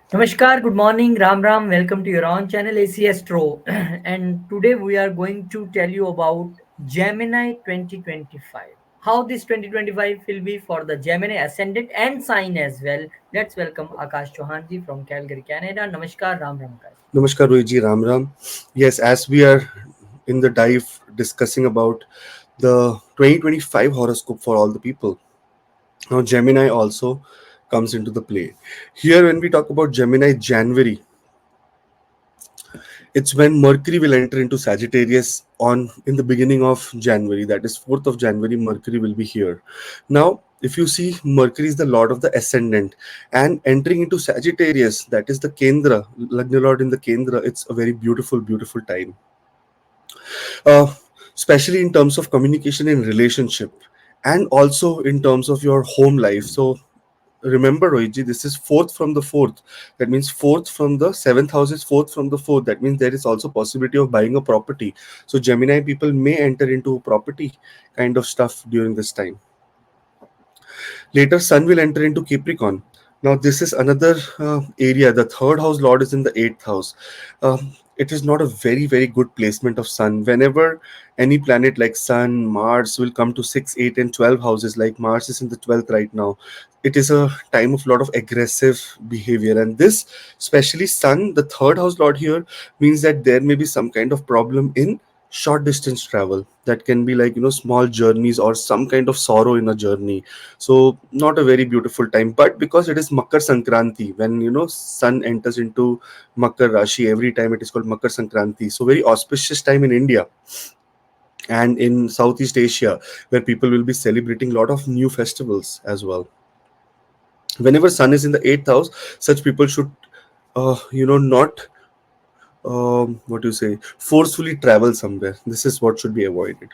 Namaskar, good morning, Ram Ram. Welcome to your own channel AC Astro. And today we are going to tell you about Gemini 2025. How this 2025 will be for the Gemini Ascendant and sign as well. Let's welcome Akash Chauhanji from Calgary, Canada. Namaskar, Ram Ram, guys. Namaskar, Rohiji, Ram Ram. Yes, as we are in the dive discussing about the 2025 horoscope for all the people, now Gemini also comes into the play. Here, when we talk about Gemini January, it's when Mercury will enter into Sagittarius on in the beginning of January. That is 4th of January. Mercury will be here. Now, if you see, Mercury is the lord of the ascendant, and entering into Sagittarius, that is the Kendra, Lagna Lord in the Kendra. It's a very beautiful, beautiful time, uh, especially in terms of communication in relationship, and also in terms of your home life. So remember, Rohitji, this is fourth from the fourth. That means fourth from the seventh house is fourth from the fourth. That means there is also possibility of buying a property. So Gemini people may enter into property kind of stuff during this time. Later, Sun will enter into Capricorn. Now, this is another area. The third house lord is in the eighth house. It is not a very, very good placement of Sun. Whenever any planet like Sun, Mars will come to 6, 8, and 12 houses, like Mars is in the 12th right now, it is a time of lot of aggressive behavior. And this, especially Sun, the third house lord here, means that there may be some kind of problem in short distance travel. That can be like, small journeys or some kind of sorrow in a journey. So not a very beautiful time, but because it is Makar Sankranti, when sun enters into Makar Rashi, every time it is called Makar Sankranti. So very auspicious time in India and in Southeast Asia, where people will be celebrating a lot of new festivals as well. Whenever sun is in the eighth house, such people should not what do you say, forcefully travel somewhere. This is what should be avoided.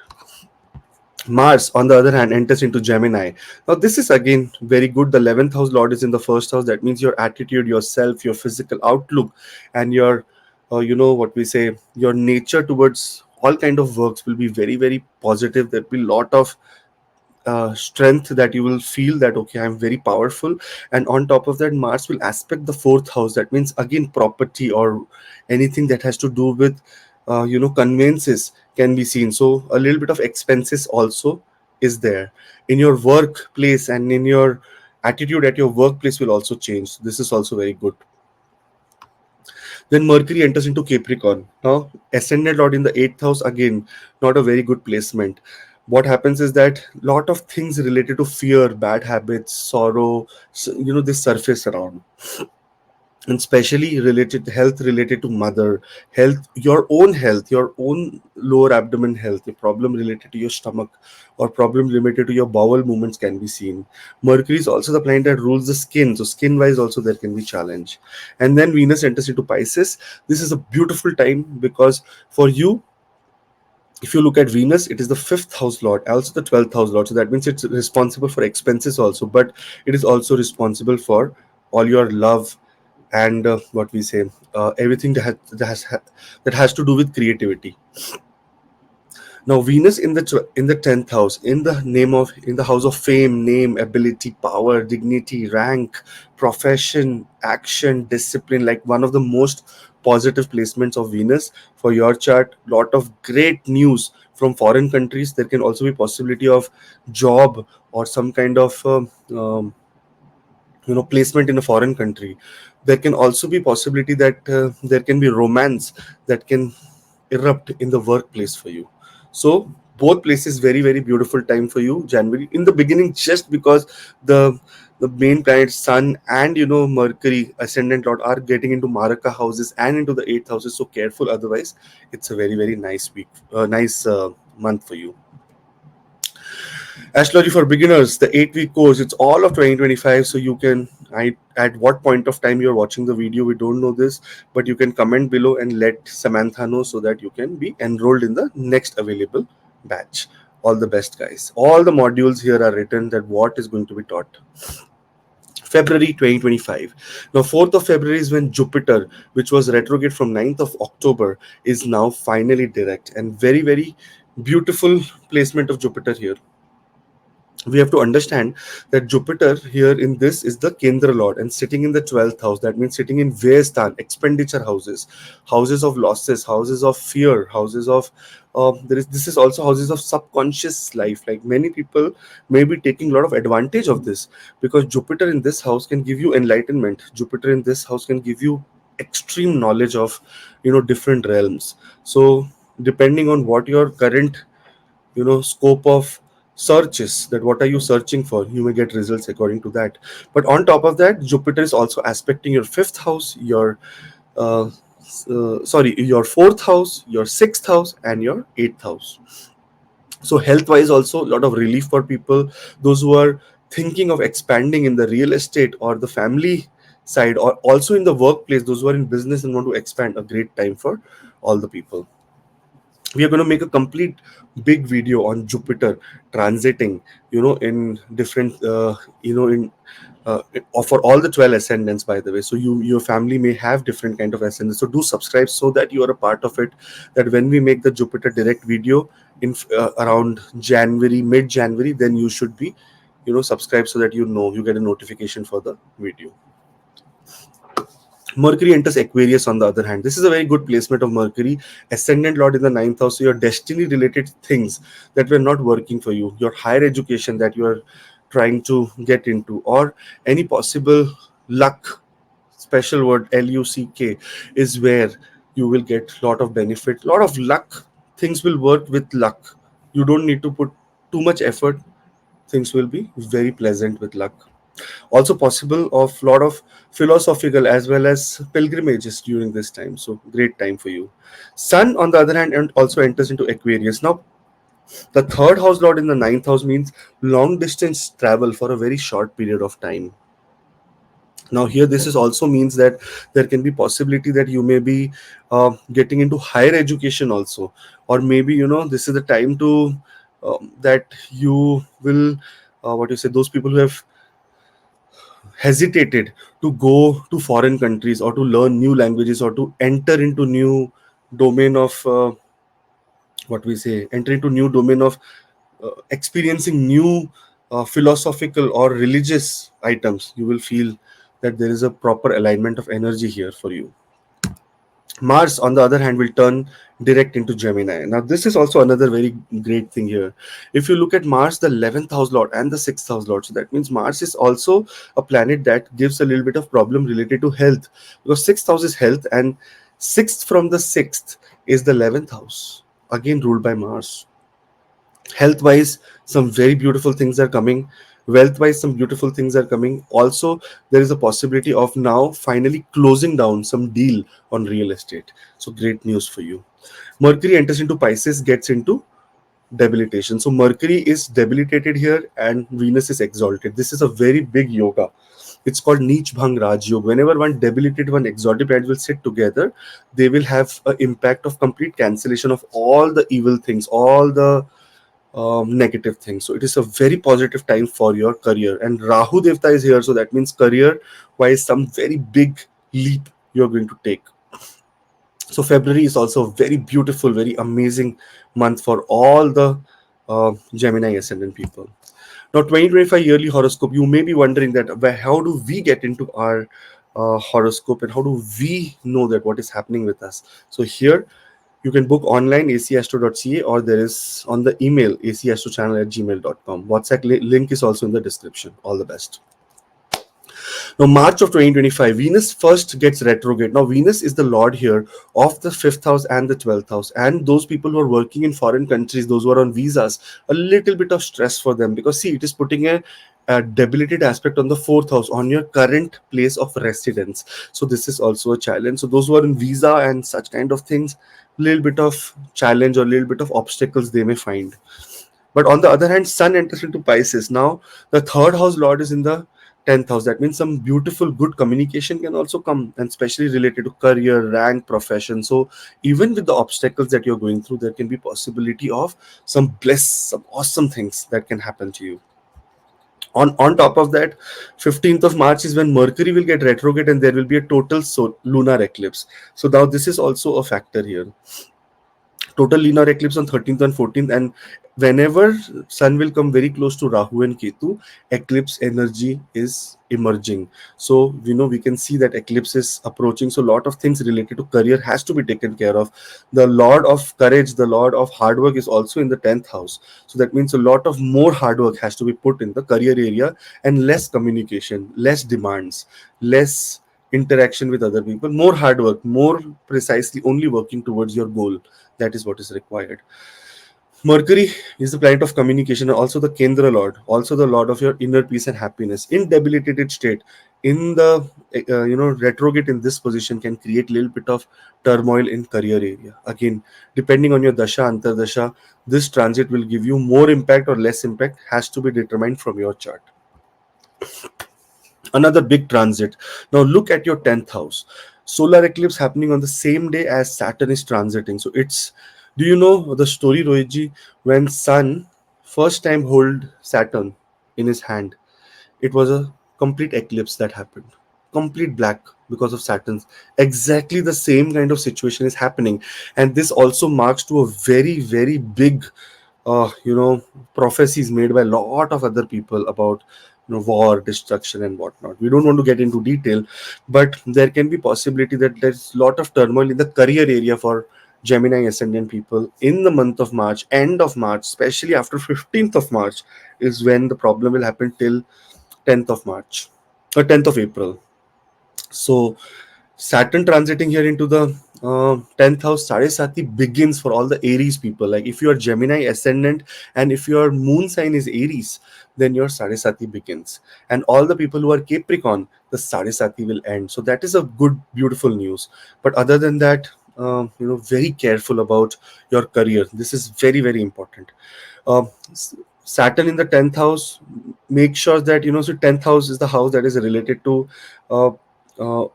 Mars, on the other hand, enters into Gemini. Now, this is again very good. The 11th house Lord is in the first house. That means your attitude, yourself, your physical outlook, and your, what we say, your nature towards all kind of works will be very, very positive. There'll be a lot of strength that you will feel that, okay, I'm very powerful. And on top of that, Mars will aspect the fourth house. That means, again, property or anything that has to do with, conveyances can be seen. So a little bit of expenses also is there in your workplace, and in your attitude at your workplace will also change. This is also very good. Then Mercury enters into Capricorn. Now, ascendant Lord in the eighth house, again, not a very good placement. What happens is that lot of things related to fear, bad habits, sorrow, this surface around, and especially related health, related to mother health, your own lower abdomen health, a problem related to your stomach, or problem related to your bowel movements can be seen. Mercury is also the planet that rules the skin, so skin wise also there can be challenge. And then Venus enters into Pisces. This is a beautiful time because for you, if you look at Venus, it is the fifth house lord, also the 12th house lord. So that means it's responsible for expenses also, but it is also responsible for all your love and what we say, everything that has to do with creativity. Now, Venus in the 10th house, in the house of fame, name, ability, power, dignity, rank, profession, action, discipline, like one of the most positive placements of Venus for your chart. Lot of great news from foreign countries. There can also be possibility of job or some kind of placement in a foreign country. There can also be possibility that there can be romance that can erupt in the workplace for you. So both places, very, very beautiful time for you, January in the beginning, just because the main planets Sun and Mercury, ascendant lord, are getting into Maraka houses and into the eighth houses. So careful, otherwise it's a very, very nice week, nice month for you. Astrology for beginners, the 8-week course, it's all of 2025. So you can, at what point of time you're watching the video, we don't know this, but you can comment below and let Samantha know so that you can be enrolled in the next available batch. All the best, guys. All the modules here are written that what is going to be taught. February 2025. Now, 4th of February is when Jupiter, which was retrograde from 9th of October, is now finally direct, and very, very beautiful placement of Jupiter here. We have to understand that Jupiter here in this is the Kendra Lord and sitting in the 12th house. That means sitting in Vyastan, expenditure houses, houses of losses, houses of fear, houses of this is also houses of subconscious life. Like many people may be taking a lot of advantage of this, because Jupiter in this house can give you enlightenment. Jupiter in this house can give you extreme knowledge of different realms. So depending on what your current scope of search is, that what are you searching for, you may get results according to that. But on top of that, Jupiter is also aspecting your fifth house, your your fourth house, your sixth house, and your eighth house. So health wise also a lot of relief for people, those who are thinking of expanding in the real estate or the family side, or also in the workplace, those who are in business and want to expand, a great time for all the people. We are going to make a complete big video on Jupiter transiting, in different, in for all the 12 ascendants, by the way. So your family may have different kind of ascendants. So do subscribe so that you are a part of it. That when we make the Jupiter direct video in around January, mid January, then you should be, subscribe so that you get a notification for the video. Mercury enters Aquarius on the other hand. This is a very good placement of Mercury, ascendant lord in the ninth house. So your destiny related things that were not working for you, your higher education that you are trying to get into, or any possible luck, special word LUCK, is where you will get lot of benefit, lot of luck. Things will work with luck. You don't need to put too much effort. Things will be very pleasant with luck. Also possible of lot of philosophical as well as pilgrimages during this time, so great time for you. Sun on the other hand and also enters into Aquarius. Now the third house lord in the ninth house means long distance travel for a very short period of time. Now here this is also means that there can be possibility that you may be getting into higher education also, or maybe this is the time to that you will what you say, those people who have hesitated to go to foreign countries or to learn new languages or to enter into new domain of what we say, enter into new domain of experiencing new philosophical or religious items, you will feel that there is a proper alignment of energy here for you. Mars, on the other hand, will turn direct into Gemini. Now, this is also another very great thing here. If you look at Mars, the 11th house lord and the 6th house lord, so that means Mars is also a planet that gives a little bit of problem related to health, because 6th house is health, and 6th from the 6th is the 11th house, again ruled by Mars. Health wise, some very beautiful things are coming. Wealth wise, some beautiful things are coming. Also, there is a possibility of now finally closing down some deal on real estate. So great news for you. Mercury enters into Pisces, gets into debilitation. So Mercury is debilitated here and Venus is exalted. This is a very big yoga. It's called Neech Bhang Raj Yoga. Whenever one debilitated, one exalted planet will sit together, they will have an impact of complete cancellation of all the evil things, all the negative things. So it is a very positive time for your career. And Rahu Devta is here, so that means career wise, some very big leap you're going to take. So February is also a very beautiful, very amazing month for all the Gemini ascendant people. Now, 2025 yearly horoscope, you may be wondering that how do we get into our horoscope and how do we know that what is happening with us? So here you can book online acastro.ca, or there is on the email acastrochannel@gmail.com. WhatsApp link is also in the description. All the best. Now, March of 2025, Venus first gets retrograde. Now, Venus is the lord here of the 5th house and the 12th house. And those people who are working in foreign countries, those who are on visas, a little bit of stress for them, because see, it is putting a debilitated aspect on the 4th house, on your current place of residence. So this is also a challenge. So those who are in visa and such kind of things, little bit of challenge or little bit of obstacles they may find. But on the other hand, Sun enters into Pisces. Now, the third house lord is in the 10th house. That means some beautiful, good communication can also come, and especially related to career, rank, profession. So, even with the obstacles that you're going through, there can be possibility of some awesome things that can happen to you. On top of that, 15th of March is when Mercury will get retrograde and there will be a total lunar eclipse. So now this is also a factor here. total lunar eclipse on 13th and 14th, and whenever sun will come very close to Rahu and Ketu, eclipse energy is emerging. So we can see that eclipse is approaching, so a lot of things related to career has to be taken care of. The lord of courage, the lord of hard work, is also in the 10th house, so that means a lot of more hard work has to be put in the career area, and less communication, less demands, less interaction with other people, more hard work, more precisely only working towards your goal. That is what is required. Mercury is the planet of communication, and also the Kendra Lord, also the Lord of your inner peace and happiness. In debilitated state, in the retrograde in this position can create little bit of turmoil in career area. Again, depending on your dasha, antardasha, this transit will give you more impact or less impact, has to be determined from your chart. Another big transit. Now look at your 10th house. Solar eclipse happening on the same day as Saturn is transiting. So it's, do you know the story, Rohitji? When Sun first time hold Saturn in his hand, it was a complete eclipse that happened. Complete black because of Saturn's. Exactly the same kind of situation is happening. And this also marks to a very, very big prophecies made by a lot of other people about war, destruction, and whatnot. We don't want to get into detail, but there can be possibility that there's a lot of turmoil in the career area for Gemini ascendant people in the month of March, end of March, especially after 15th of March is when the problem will happen till 10th of March or 10th of April. So Saturn transiting here into the 10th house, Sadesati begins for all the Aries people. Like if you are Gemini ascendant and if your moon sign is Aries, then your Sadesati begins. And all the people who are Capricorn, the Sadesati will end. So that is a good, beautiful news. But other than that, very careful about your career. This is very, very important. Uh, Saturn in the 10th house, make sure that, so 10th house is the house that is related to uh, uh,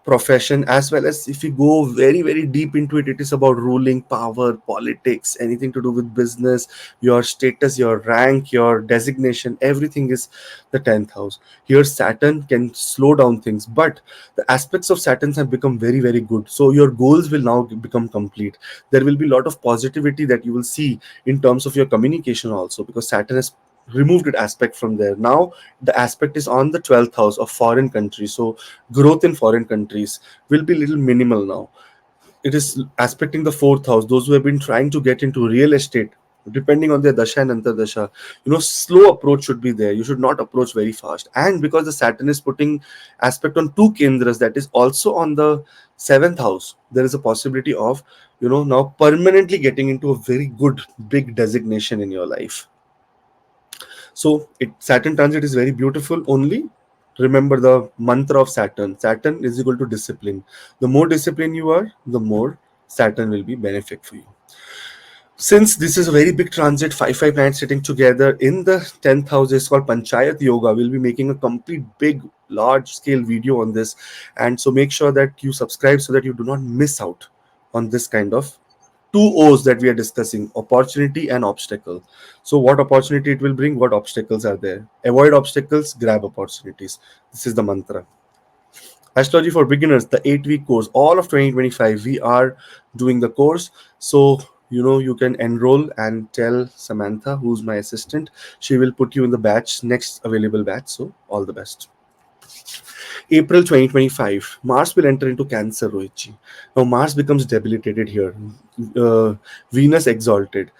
profession, as well as if you go very, very deep into it, it is about ruling power, politics, anything to do with business, your status, your rank, your designation, everything is the 10th house. Here Saturn can slow down things, but the aspects of Saturn have become very, very good, so your goals will now become complete. There will be a lot of positivity that you will see in terms of your communication also, because Saturn has removed an aspect from there. Now the aspect is on the 12th house of foreign countries, so growth in foreign countries will be little minimal now. It is aspecting the fourth house, those who have been trying to get into real estate, depending on their dasha and antardasha, slow approach should be there. You should not approach very fast. And because the Saturn is putting aspect on two kendras, that is also on the seventh house, there is a possibility of now permanently getting into a very good big designation in your life. So Saturn transit is very beautiful. Only remember the mantra of Saturn. Saturn is equal to discipline. The more disciplined you are, the more Saturn will be benefit for you. Since this is a very big transit, five planets sitting together in the 10th house is called Panchayat Yoga. We'll be making a complete big large scale video on this, and so make sure that you subscribe so that you do not miss out on this kind of two O's that we are discussing: opportunity and obstacle. So what opportunity it will bring, what obstacles are there. Avoid obstacles, grab opportunities. This is the mantra. Astrology for beginners, the 8-week course, all of 2025 we are doing the course. So you can enroll and tell Samantha, who's my assistant, she will put you in the batch, next available batch. So all the best. April 2025, Mars will enter into Cancer, Rohitji. Now Mars becomes debilitated here. Venus exalted,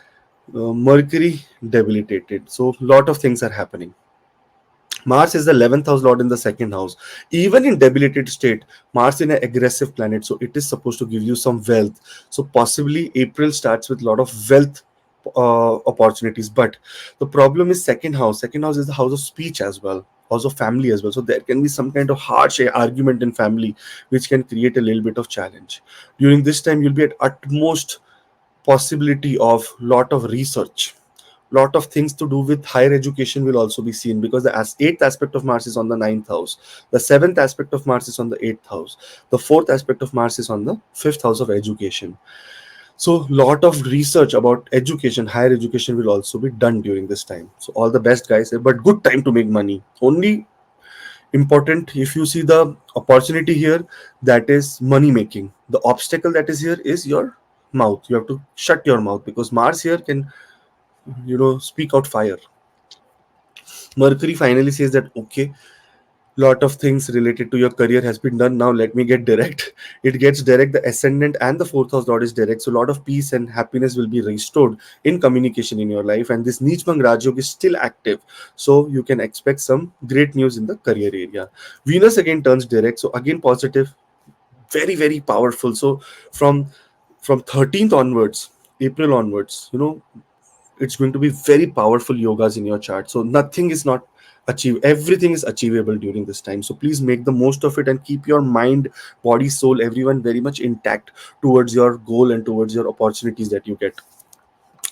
Mercury debilitated. So lot of things are happening. Mars is the 11th house lord in the second house. Even in debilitated state, Mars in an aggressive planet, so it is supposed to give you some wealth. So possibly April starts with a lot of wealth opportunities. But the problem is second house. Second house is the house of speech as well, house of family as well. So there can be some kind of harsh argument in family, which can create a little bit of challenge. During this time, you'll be at utmost possibility of lot of research, lot of things to do with higher education will also be seen, because the eighth aspect of Mars is on the ninth house, the seventh aspect of Mars is on the eighth house, the fourth aspect of Mars is on the fifth house of education. So lot of research about education, higher education will also be done during this time. So all the best, guys, but good time to make money. Only important, if you see the opportunity here, that is money making. The obstacle that is here is your mouth. You have to shut your mouth because Mars here can, speak out fire. Mercury finally says that, okay, lot of things related to your career has been done. Now let me get direct. It gets direct. The ascendant and the fourth house lord is direct, so a lot of peace and happiness will be restored in communication in your life. And this Nijbang Rajyog is still active, so you can expect some great news in the career area. Venus again turns direct, so again positive, very very powerful. So from 13th onwards, April onwards, it's going to be very powerful yogas in your chart. So nothing is not achieve, everything is achievable during this time. So please make the most of it and keep your mind, body, soul, everyone very much intact towards your goal and towards your opportunities that you get.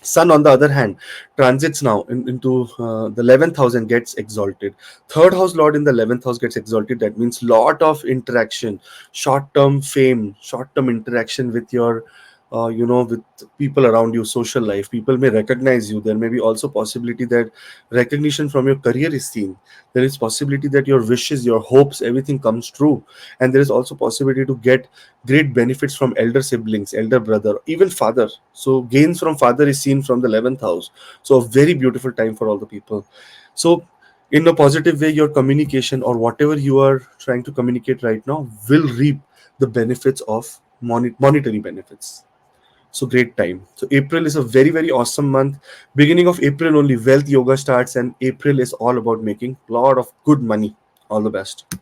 Sun, on the other hand, transits now into the 11th house and gets exalted. Third house lord in the 11th house gets exalted. That means lot of interaction, short term fame, short term interaction with your, with people around you, social life. People may recognize you. There may be also possibility that recognition from your career is seen. There is possibility that your wishes, your hopes, everything comes true. And there is also possibility to get great benefits from elder siblings, elder brother, even father. So gains from father is seen from the 11th house. So a very beautiful time for all the people. So in a positive way, your communication or whatever you are trying to communicate right now will reap the benefits of monetary benefits. So great time. So April is a very very awesome month. Beginning of April only wealth yoga starts, and April is all about making a lot of good money. All the best.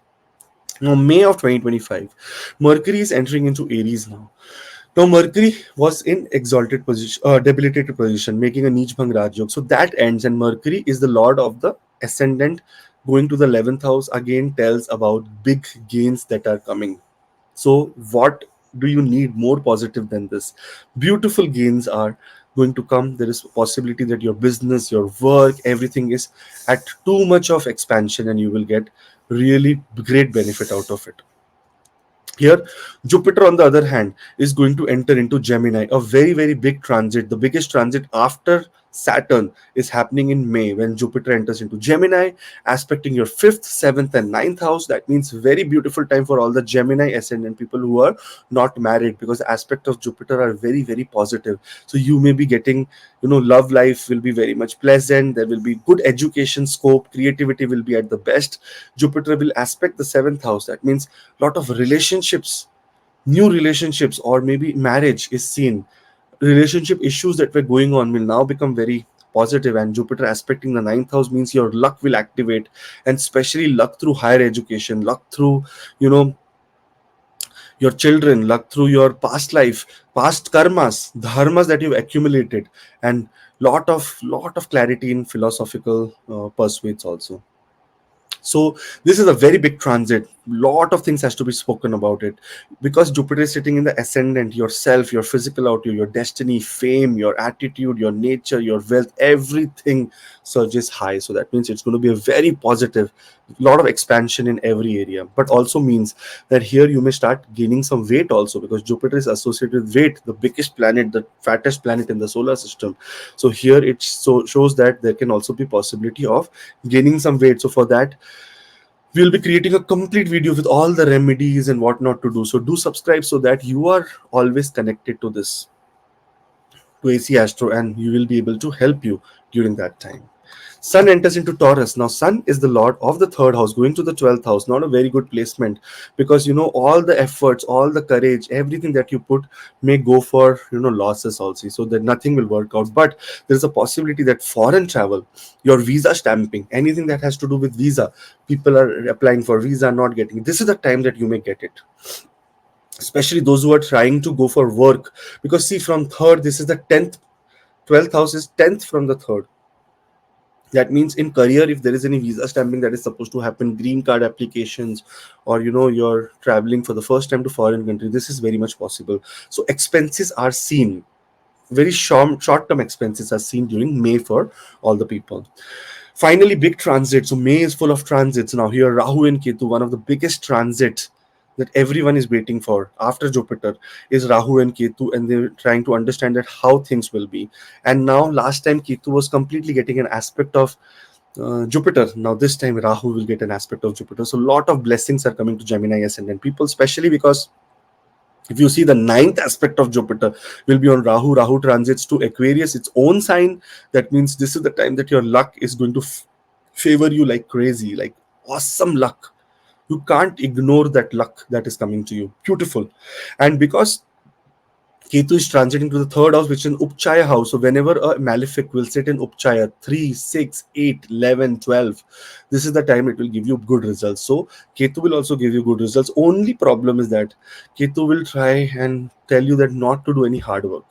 Now, May of 2025, Mercury is entering into Aries now. Now, Mercury was in exalted position, debilitated position, making a Neech Bhang Raj Yog. So that ends, and Mercury is the lord of the ascendant. Going to the 11th house again tells about big gains that are coming. So, what do you need more positive than this? Beautiful gains are going to come. There is a possibility that your business, your work, everything is at too much of expansion, and you will get really great benefit out of it. Here, Jupiter, on the other hand, is going to enter into Gemini, a very, very big transit. The biggest transit after Saturn is happening in May when Jupiter enters into Gemini, aspecting your fifth, seventh, and ninth house. That means very beautiful time for all the Gemini ascendant people who are not married, because the aspect of Jupiter are very, very positive. So you may be getting, love life will be very much pleasant. There will be good education scope, creativity will be at the best. Jupiter will aspect the seventh house. That means lot of relationships, new relationships, or maybe marriage is seen. Relationship issues that were going on will now become very positive. And Jupiter aspecting the ninth house means your luck will activate, and especially luck through higher education, luck through, you know your children, luck through your past life, past karmas, dharmas that you've accumulated, and lot of clarity in philosophical pursuits also. So this is a very big transit. Lot of things has to be spoken about it, because Jupiter is sitting in the ascendant. Yourself, your physical outlook, your destiny, fame, your attitude, your nature, your wealth, everything surges high. So that means it's going to be a very positive, lot of expansion in every area. But also means that here you may start gaining some weight also, because Jupiter is associated with weight, the biggest planet, the fattest planet in the solar system. So here it shows that there can also be possibility of gaining some weight. So for that, we'll be creating a complete video with all the remedies and what not to do. So do subscribe so that you are always connected to this, to AC Astro, and you will be able to help you during that time. Sun enters into Taurus. Now, Sun is the lord of the third house, going to the 12th house. Not a very good placement, because all the efforts, all the courage, everything that you put may go for losses also. So that nothing will work out. But there is a possibility that foreign travel, your visa stamping, anything that has to do with visa, people are applying for visa, not getting it. This is the time that you may get it, especially those who are trying to go for work. Because see, from third, this is the 10th, 12th house is 10th from the third. That means in career, if there is any visa stamping that is supposed to happen, green card applications, or you're traveling for the first time to foreign country, this is very much possible. So expenses are seen, very short term expenses are seen during May for all the people. Finally, big transit. So May is full of transits. Now here, Rahu and Ketu, one of the biggest transits that everyone is waiting for after Jupiter is Rahu and Ketu, and they're trying to understand that how things will be. And now last time Ketu was completely getting an aspect of Jupiter. Now this time Rahu will get an aspect of Jupiter. So a lot of blessings are coming to Gemini ascendant people, especially because If you see, the ninth aspect of Jupiter will be on Rahu. Rahu transits to Aquarius, its own sign. That means this is the time that your luck is going to favor you like crazy, like awesome luck. You can't ignore that luck that is coming to you. Beautiful. And because Ketu is transiting to the third house, which is an Upchaya house. So whenever a malefic will sit in Upchaya 3, 6, 8, 11, 12, this is the time it will give you good results. So Ketu will also give you good results. Only problem is that Ketu will try and tell you that not to do any hard work.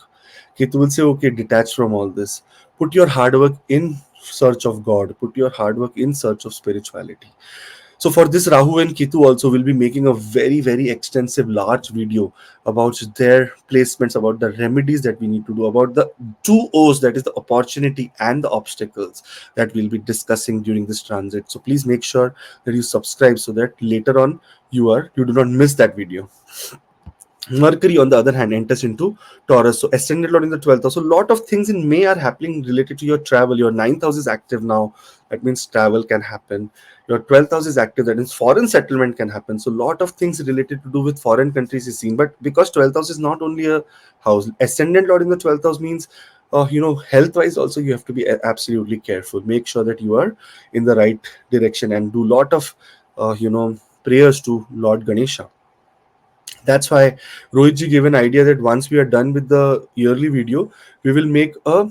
Ketu will say, okay, detach from all this. Put your hard work in search of God. Put your hard work in search of spirituality. So for this, Rahu and Ketu also will be making a very, very extensive, large video about their placements, about the remedies that we need to do, about the two O's, that is the opportunity and the obstacles, that we'll be discussing during this transit. So please make sure that you subscribe so that later on you do not miss that video. Mercury, on the other hand, enters into Taurus. So, ascendant Lord in the 12th house. So, a lot of things in May are happening related to your travel. Your 9th house is active now. That means travel can happen. Your 12th house is active. That means foreign settlement can happen. So, a lot of things related to do with foreign countries is seen. But because 12th house is not only a house, ascendant Lord in the 12th house means, health wise also you have to be absolutely careful. Make sure that you are in the right direction and do lot of, prayers to Lord Ganesha. That's why Rohitji gave an idea that once we are done with the yearly video, we will make a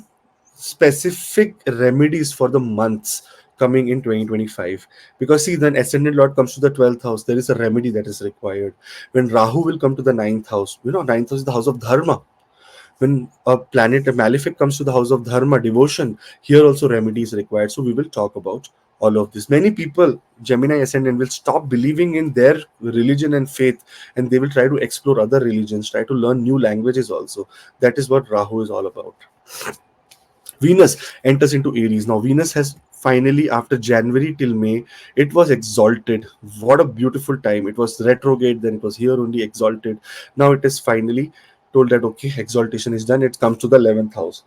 specific remedies for the months coming in 2025. Because see, then ascendant lord comes to the 12th house, there is a remedy that is required. When Rahu will come to the ninth house, ninth house is the house of dharma. When a planet, a malefic, comes to the house of dharma, devotion, here also remedy is required. So we will talk about all of this. Many people, Gemini ascendant, will stop believing in their religion and faith, and they will try to explore other religions, try to learn new languages also. That is what Rahu is all about. Venus enters into Aries. Now, Venus has finally, after January till May, it was exalted. What a beautiful time. It was retrograde, then it was here only exalted. Now it is finally told that, okay, exaltation is done. It comes to the 11th house.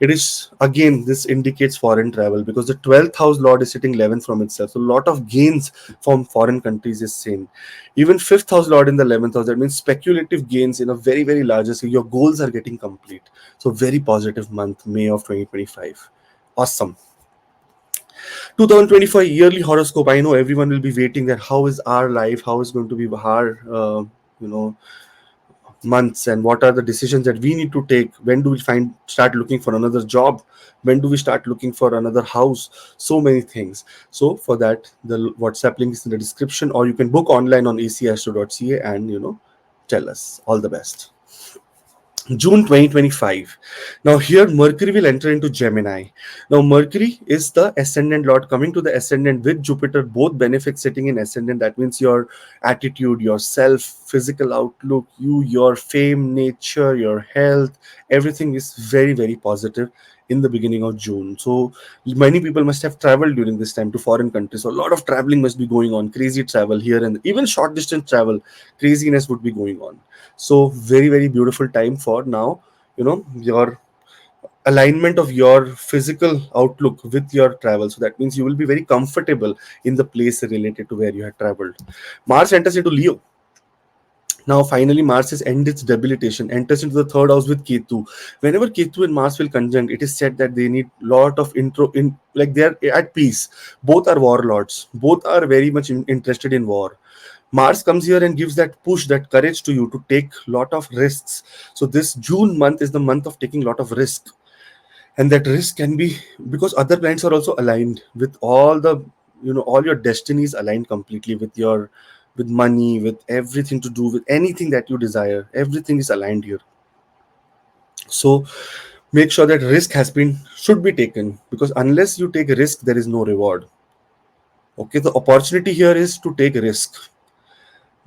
It is, again, this indicates foreign travel because the 12th house lord is sitting 11th from itself. So, a lot of gains from foreign countries is seen. Even 5th house lord in the 11th house, that means speculative gains in a very, very larger scale. Your goals are getting complete. So very positive month, May of 2025. Awesome. 2025 yearly horoscope. I know everyone will be waiting that how is our life, how is going to be our, you know, months, and what are the decisions that we need to take. When do we start looking for another job? When do we start looking for another house? So many things. So for that, the WhatsApp link is in the description, or you can book online on acastro.ca and tell us. All the best. June 2025. Now, here Mercury will enter into Gemini. Now, Mercury is the ascendant lord coming to the ascendant with Jupiter, both benefits sitting in ascendant. That means your attitude, your self, physical outlook, your fame, nature, your health, everything is very, very positive in the beginning of June. So, many people must have traveled during this time to foreign countries. So, a lot of traveling must be going on, crazy travel here, and even short distance travel, craziness would be going on. So very, very beautiful time for now, your alignment of your physical outlook with your travel. So that means you will be very comfortable in the place related to where you have traveled. Mars enters into Leo. Now finally Mars has ended its debilitation, enters into the third house with Ketu. Whenever Ketu and Mars will conjunct, it is said that they need lot of intro in, like, they are at peace. Both are warlords, both are very much interested in war. Mars comes here and gives that push, that courage to you to take lot of risks. So this June month is the month of taking lot of risk, and that risk can be because other planets are also aligned with all the, all your destinies aligned completely with your, with money, with everything to do with anything that you desire. Everything is aligned here. So make sure that risk should be taken, because unless you take a risk, there is no reward. Okay, the opportunity here is to take risk.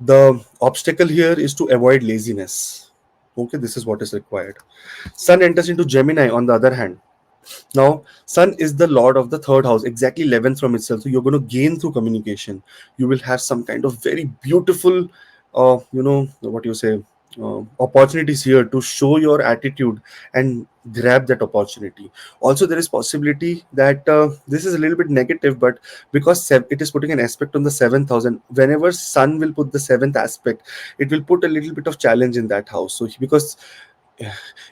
The obstacle here is to avoid laziness. Okay, this is what is required. Sun enters into Gemini on the other hand. Now, Sun is the lord of the third house, exactly 11th from itself. So you're going to gain through communication. You will have some kind of very beautiful, what you say, opportunities here to show your attitude and grab that opportunity. Also, there is possibility that this is a little bit negative, but because it is putting an aspect on the seventh house, and whenever sun will put the seventh aspect, it will put a little bit of challenge in that house. So because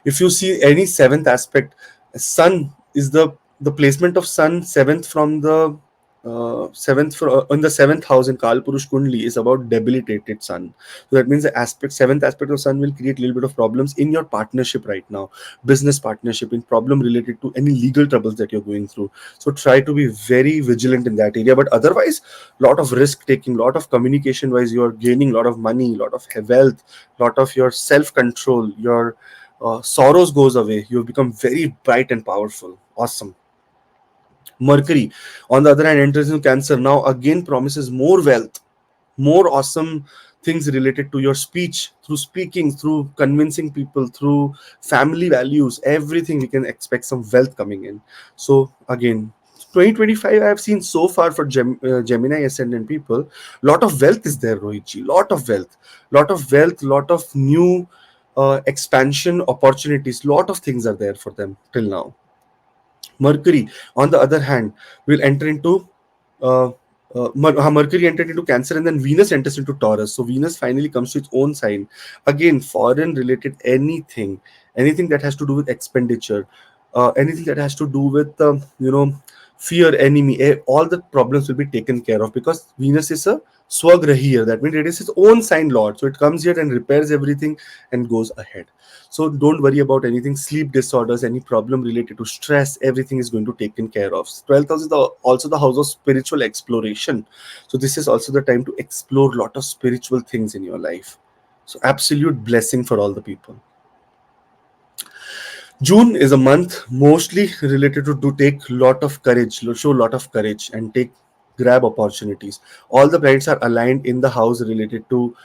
if you see any seventh aspect, sun is the placement of sun seventh from the in the seventh house in Kal Purush Kundli is about debilitated sun. So that means the seventh aspect of sun will create a little bit of problems in your partnership right now, business partnership, in problem related to any legal troubles that you're going through. So try to be very vigilant in that area. But otherwise, lot of risk taking, lot of communication wise, you are gaining a lot of money, lot of wealth, lot of your self control, your sorrows goes away. You become very bright and powerful. Awesome. Mercury, on the other hand, enters into Cancer. Now again promises more wealth, more awesome things related to your speech, through speaking, through convincing people, through family values, everything. We can expect some wealth coming in. So again, 2025 I have seen so far for Gemini ascendant people, lot of wealth is there, Rohitji. Lot of wealth, lot of new expansion opportunities, lot of things are there for them till now. Mercury, on the other hand, will enter into uh, Mercury entered into Cancer, and then Venus enters into Taurus. So Venus finally comes to its own sign. Again, foreign related anything that has to do with expenditure, anything that has to do with fear, enemy, all the problems will be taken care of because Venus is a swagrahi here. That means it is its own sign lord. So it comes here and repairs everything and goes ahead. So don't worry about anything, sleep disorders, any problem related to stress, everything is going to taken care of. 12th house is also the house of spiritual exploration. So this is also the time to explore a lot of spiritual things in your life. So absolute blessing for all the people. June is a month mostly related to take lot of courage, show lot of courage and take grab opportunities. All the planets are aligned in the house related to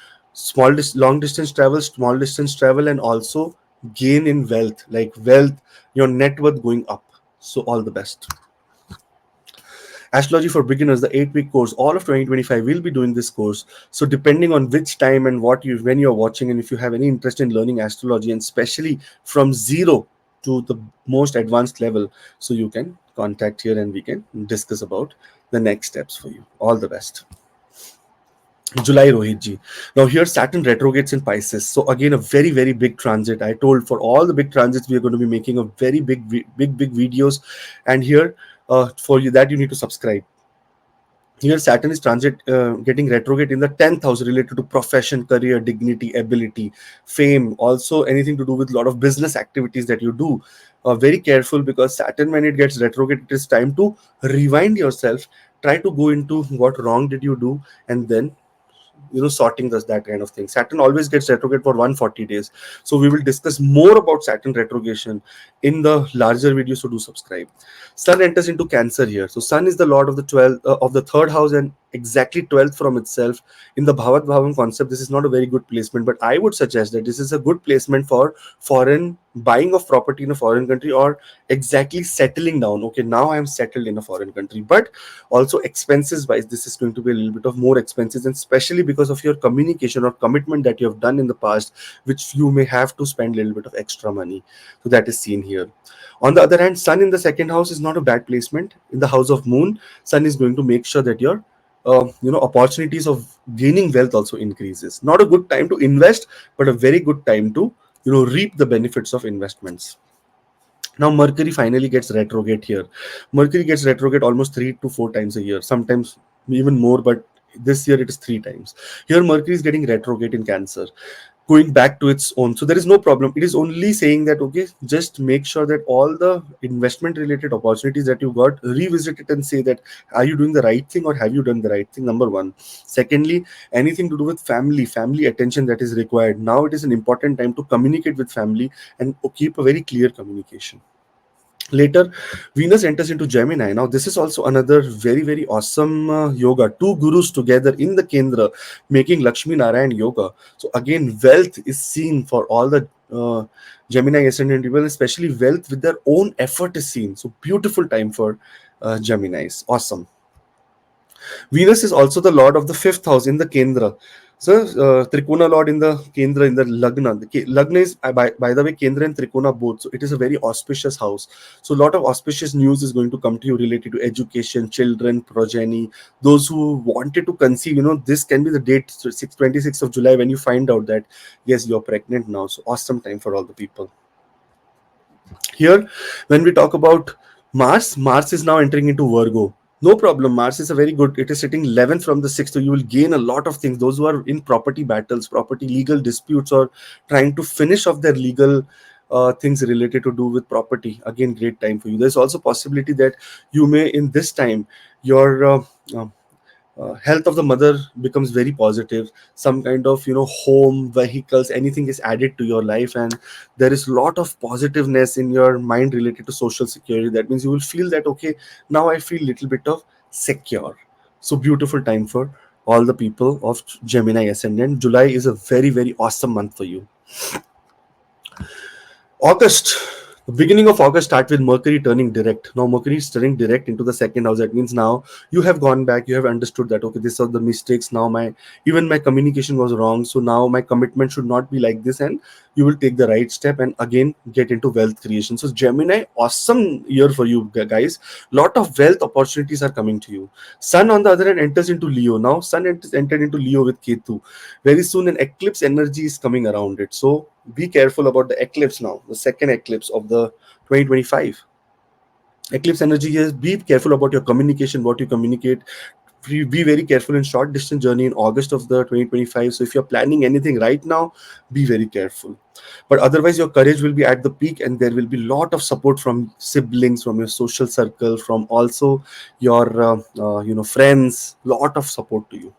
long distance travel, small distance travel, and also gain in wealth, like wealth, your net worth going up. So all the best. Astrology for beginners, the 8-week course, all of 2025 will be doing this course. So depending on which time and when you're watching, and if you have any interest in learning astrology, and especially from zero to the most advanced level, so you can contact here and we can discuss about the next steps for you. All the best. July, Rohitji. Now here Saturn retrogrades in Pisces. So again, a very, very big transit. I told for all the big transits, we are going to be making a very big videos. And here, for you that you need to subscribe. Here Saturn is transit getting retrograde in the 10th house related to profession, career, dignity, ability, fame, also anything to do with a lot of business activities that you do. Very careful, because Saturn, when it gets retrograde, it is time to rewind yourself, try to go into what wrong did you do, and then sorting that kind of thing. Saturn always gets retrograde for 140 days. So we will discuss more about Saturn retrogression in the larger video, so do subscribe. Sun enters into Cancer here. So Sun is the lord of the 12th of the third house, and exactly 12th from itself. In the Bhavat Bhavam concept, this is not a very good placement, but I would suggest that this is a good placement for foreign buying of property in a foreign country, or exactly settling down. Okay, now I am settled in a foreign country. But also expenses wise, this is going to be a little bit of more expenses, and especially because of your communication or commitment that you have done in the past, which you may have to spend a little bit of extra money. So that is seen here. On the other hand, Sun in the second house is not a bad placement. In the house of Moon, Sun is going to make sure that your opportunities of gaining wealth also increases. Not a good time to invest, but a very good time to reap the benefits of investments. Now Mercury finally gets retrograde here. Mercury gets retrograde almost 3 to 4 times a year, sometimes even more, but this year it is 3 times. Here Mercury is getting retrograde in Cancer, going back to its own. So there is no problem. It is only saying that, okay, just make sure that all the investment related opportunities that you got, revisit it and say that, are you doing the right thing or have you done the right thing? Number one. Secondly, anything to do with family attention that is required. Now it is an important time to communicate with family and keep a very clear communication. Later, Venus enters into Gemini. Now, this is also another very, very awesome yoga. Two gurus together in the Kendra, making Lakshmi Narayan yoga. So, again, wealth is seen for all the Gemini ascendant people, especially wealth with their own effort is seen. So, beautiful time for Geminis. Awesome. Venus is also the lord of the fifth house in the Kendra. So, Trikona Lord in the Kendra in the Lagna. Lagna is, by the way, Kendra and Trikona both. So, it is a very auspicious house. So, a lot of auspicious news is going to come to you related to education, children, progeny. Those who wanted to conceive, this can be the date, so 26th of July, when you find out that, yes, you're pregnant now. So, awesome time for all the people. Here, when we talk about Mars is now entering into Virgo. No problem. Mars is a very good. It is sitting 11th from the 6th, so you will gain a lot of things. Those who are in property battles, property legal disputes, or trying to finish off their legal things related to do with property, again, great time for you. There's also possibility that you may in this time your uh, health of the mother becomes very positive. Some kind of home, vehicles, anything is added to your life, and there is a lot of positiveness in your mind related to social security. That means you will feel that, okay, now I feel little bit of secure. So beautiful time for all the people of Gemini ascendant. July is a very, very awesome month for you. August, the beginning of August start with Mercury turning direct. Now Mercury is turning direct into the second house. That means now you have gone back, you have understood that, okay, these are the mistakes. Now my communication was wrong. So now my commitment should not be like this, and you will take the right step and again get into wealth creation. So Gemini, awesome year for you guys. Lot of wealth opportunities are coming to you. Sun on the other hand enters into Leo. Now Sun entered into Leo with Ketu. Very soon an eclipse energy is coming around it. So be careful about the eclipse now, the second eclipse of the 2025. Eclipse energy is, be careful about your communication, what you communicate. Be very careful in short distance journey in August of the 2025. So if you're planning anything right now, be very careful. But otherwise, your courage will be at the peak, and there will be lot of support from siblings, from your social circle, from also your friends. Lot of support to you.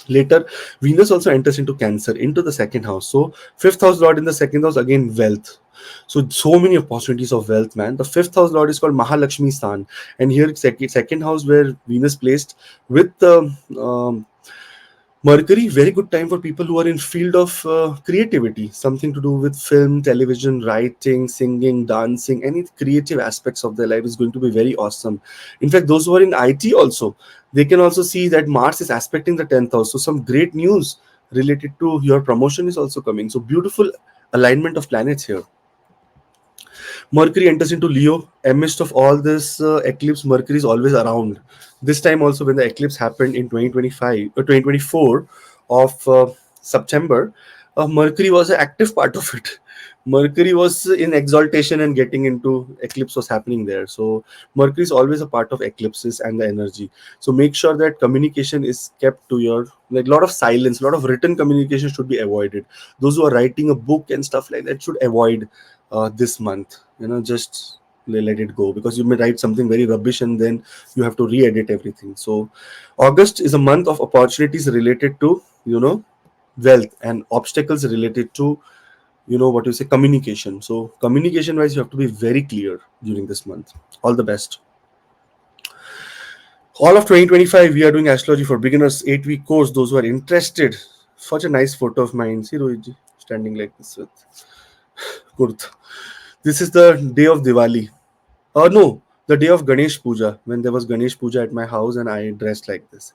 Later, Venus also enters into Cancer, into the second house. So, fifth house lord in the second house, again, wealth. So many opportunities of wealth, man. The fifth house lord is called Mahalakshmi Stan. And here, second house where Venus placed with Mercury, very good time for people who are in field of creativity, something to do with film, television, writing, singing, dancing, any creative aspects of their life is going to be very awesome. In fact, those who are in IT also, they can also see that Mars is aspecting the 10th house. So some great news related to your promotion is also coming. So beautiful alignment of planets here. Mercury enters into Leo. Amidst of all this eclipse, Mercury is always around. This time also, when the eclipse happened in 2025 or 2024 of September, Mercury was an active part of it. Mercury was in exaltation and getting into eclipse was happening there. So Mercury is always a part of eclipses and the energy. So make sure that communication is kept to your, like, a lot of silence, a lot of written communication should be avoided. Those who are writing a book and stuff like that should avoid this month. Just let it go, because you may write something very rubbish and then you have to re-edit everything. So August is a month of opportunities related to wealth, and obstacles related to what you say, communication. So communication wise, you have to be very clear during this month. All the best. All of 2025 we are doing astrology for beginners, 8-week course. Those who are interested, such a nice photo of mine. See Rohit ji standing like this with kurta. This is the day of Diwali. No, the day of Ganesh Puja, when there was Ganesh Puja at my house and I dressed like this.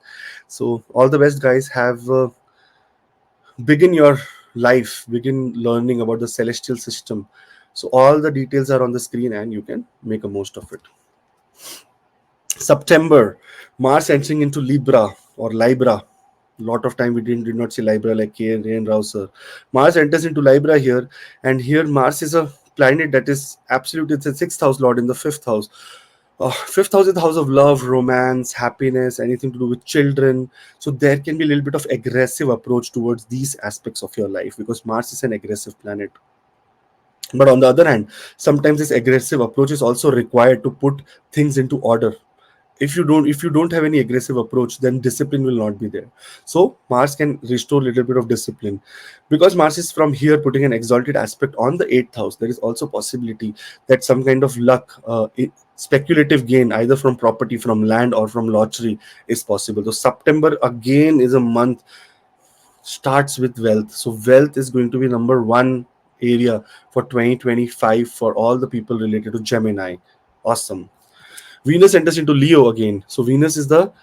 So, all the best, guys. Have begin your life, begin learning about the celestial system. So, all the details are on the screen and you can make a most of it. September, Mars entering into Libra or Libra. Lot of time we did not see Libra like K and Rain Rao sir. Mars enters into Libra here, and here Mars is a planet that is absolute. It's a sixth house lord in the fifth house. Fifth house is the house of love, romance, happiness, anything to do with children. So there can be a little bit of aggressive approach towards these aspects of your life, because Mars is an aggressive planet. But on the other hand, sometimes this aggressive approach is also required to put things into order. If you don't have any aggressive approach, then discipline will not be there. So Mars can restore a little bit of discipline. Because Mars is from here putting an exalted aspect on the eighth house, there is also possibility that some kind of luck, speculative gain either from property, from land, or from lottery is possible. So September again is a month starts with wealth. So wealth is going to be number one area for 2025 for all the people related to Gemini. Awesome. Venus enters into Leo again. So Venus is the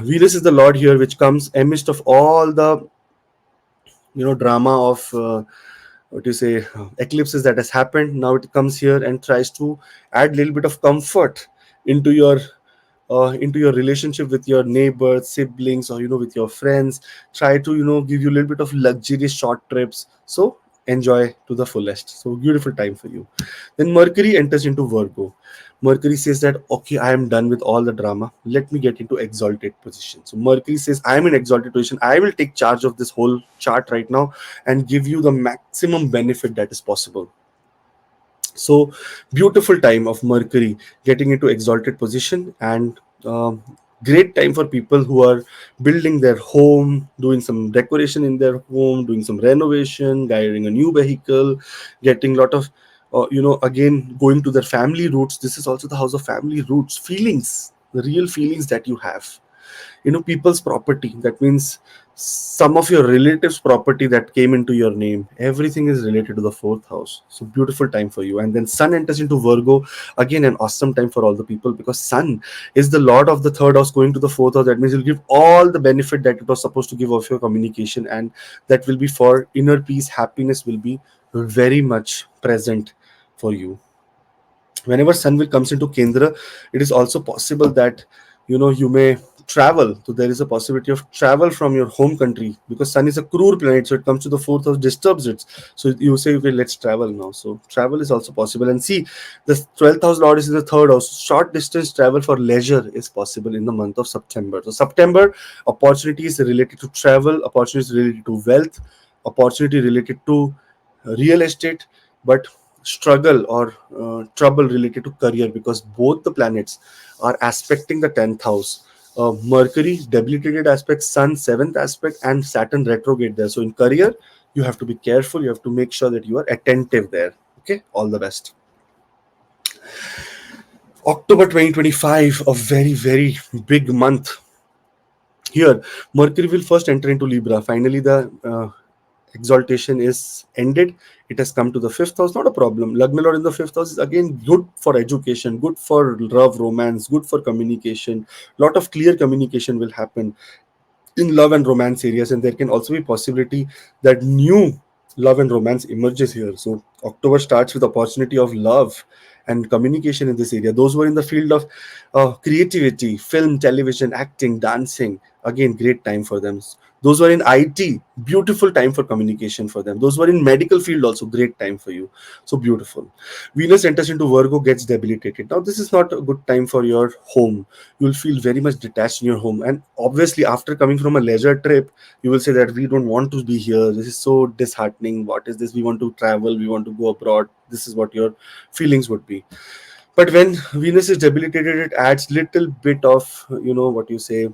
Venus is the lord here, which comes amidst of all the drama of what you say eclipses that has happened. Now it comes here and tries to add a little bit of comfort into your relationship with your neighbors, siblings, or with your friends. Try to give you a little bit of luxurious short trips. So enjoy to the fullest. So beautiful time for you. Then Mercury enters into Virgo. Mercury says that, okay, I am done with all the drama. Let me get into exalted position. So Mercury says, I am in exalted position. I will take charge of this whole chart right now and give you the maximum benefit that is possible. So beautiful time of Mercury getting into exalted position, and great time for people who are building their home, doing some decoration in their home, doing some renovation, hiring a new vehicle, getting lot of again going to their family roots. This is also the house of family roots, feelings, the real feelings that you have, people's property. That means some of your relatives property that came into your name. Everything is related to the fourth house. So beautiful time for you. And then sun enters into Virgo. Again, an awesome time for all the people, because sun is the lord of the third house going to the fourth house. That means you'll give all the benefit that it was supposed to give of your communication, and that will be for inner peace. Happiness will be very much present for you. Whenever sun will comes into Kendra, it is also possible that you may travel. So there is a possibility of travel from your home country, because sun is a cruel planet, so it comes to the fourth house, disturbs it. So you say, okay, let's travel now. So travel is also possible. And see, the 12th house lord is in the third house. Short distance travel for leisure is possible in the month of September. So September, opportunities related to travel, opportunities related to wealth, opportunity related to real estate, but struggle or trouble related to career, because both the planets are aspecting the 10th house. Mercury debilitated aspect, sun 7th aspect, and Saturn retrograde there. So in career, you have to be careful. You have to make sure that you are attentive there. Okay, all the best. October 2025, a very, very big month. Here, Mercury will first enter into Libra. Finally, the exaltation is ended. It has come to the fifth house. Not a problem. Lagna Lord in the fifth house is again good for education, good for love, romance, good for communication. Lot of clear communication will happen in love and romance areas, and there can also be possibility that new love and romance emerges here. So October starts with opportunity of love and communication in this area. Those who are in the field of creativity, film, television, acting, dancing, again great time for them. Those who are in IT, beautiful time for communication for them. Those who are in medical field, also great time for you. So beautiful. Venus enters into Virgo, gets debilitated. Now this is not a good time for your home. You'll feel very much detached in your home, and obviously after coming from a leisure trip, you will say that we don't want to be here, this is so disheartening, what is this, we want to travel, we want to go abroad. This is what your feelings would be. But when Venus is debilitated, it adds little bit of what you say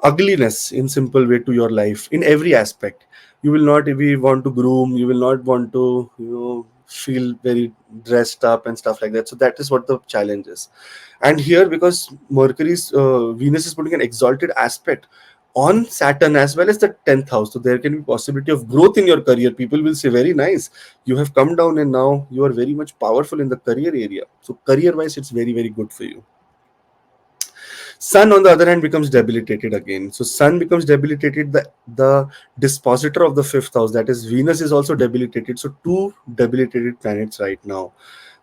ugliness in simple way to your life in every aspect. You will not be want to groom, you will not want to feel very dressed up and stuff like that. So that is what the challenge is. And here, because Mercury's Venus is putting an exalted aspect on Saturn as well as the 10th house, so there can be possibility of growth in your career. People will say, very nice, you have come down and now you are very much powerful in the career area. So career wise, it's very, very good for you. Sun, on the other hand, becomes debilitated again. So Sun becomes debilitated. The dispositor of the fifth house, that is Venus, is also debilitated. So two debilitated planets right now.